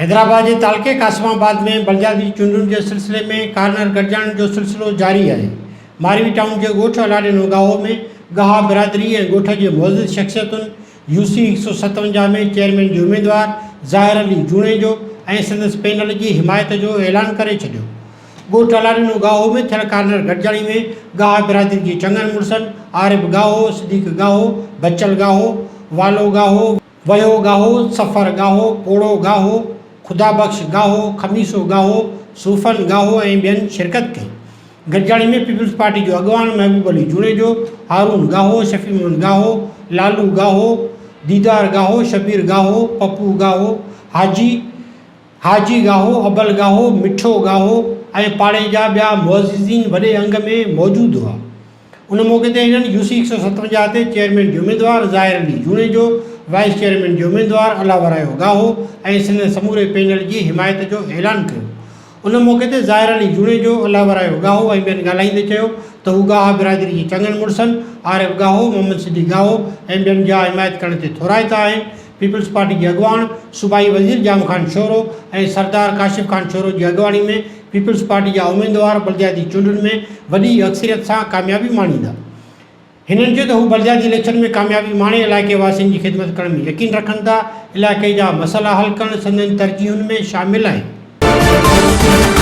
हैदराबाद के तालके कासमाबाद में बलदियाती चूंडुनि के सिलसिले में कार्नर गॾिजाइण जो सिलसिलो जारी है। मारवी टाउन के ॻोठ अलाड़िनो गाहो में गाहा बिरादरी ऐं ॻोठ जे मुअज़्ज़िज़ शख़्सियतुनि यूसी 157 में चेयरमैन जो उम्मीदवार ज़ाहिर अली जूणे जो ऐं संदसि पैनल की हिमायत जो ऐलान करे छॾियो। ॻोठ अलाड़िनो गाहो में थियल कार्नर गॾिजाणी में गाहा बिरादरी के चङनि मुड़सनि आरिफ गाहो, सिद्दीक़ गाहो, बच्चल गाहो, वालो गाहो, वयो गाहो, सफ़र गाहो, पोड़ो गाहो, खुदाबख्श गाहो, खमीसो गाहो, सूफ़न गाहो ऐं ॿियनि शिरकत कई। गॾिजाणी में पीपल्स पार्टी जो अॻवान महबूब अली जूणे जो, हारून गाहो, शफ़ी मोहम्मद गाहो, लालू गाहो, दीदार गाहो, शबीर गाहो, पप्पू गाहो, हाजी गाहो, अबल गाहो, मिठो गाहो ऐं पाड़े जा ॿिया मुअज़्ज़िज़ीन वॾे अंग में मौजूद हुआ। उन मौक़े ते हिननि यूसी 157 ते चेयरमैन जो उम्मीदवार ज़ाहिर अली जूणे जो, वाइस चेयरमैन जो उम्मीदवार अलावरायो गाहो ऐं सिंध समूरे पैनल की हिमायत जो ऐलान कयो। उन मौक़े ते ज़ाहिर अली जूणे जो, अलावरायो गाहो ऐं ॿियनि ॻाल्हाईंदे चयो त हू गाहा बिरादरी जी चङनि मुड़सनि आरिफ गाहो, मोहम्मद सिद्दीक़ गाहो ऐं ॿियनि जा हिमायत करण ते थोराइता आहिनि। पीपल्स पार्टी के अॻवान सूबाई वज़ीर जाम खान शोरो ऐं सरदार काशिफ खान शोरो की अॻवानी में पीपल्स पार्टी जा उम्मीदवार बलदियाती चूंडुनि में वॾी अक्सरियत सां कामयाबी माणींदा। हिननि चयो त हू बलदियाती इलेक्शन में कामयाबी माणे इलाइक़े वासियुनि जी ख़िदमत करण में यकीन रखनि था। इलाइक़े जा मसइला हल करणु संदनि तरजीहुनि में शामिल आहिनि।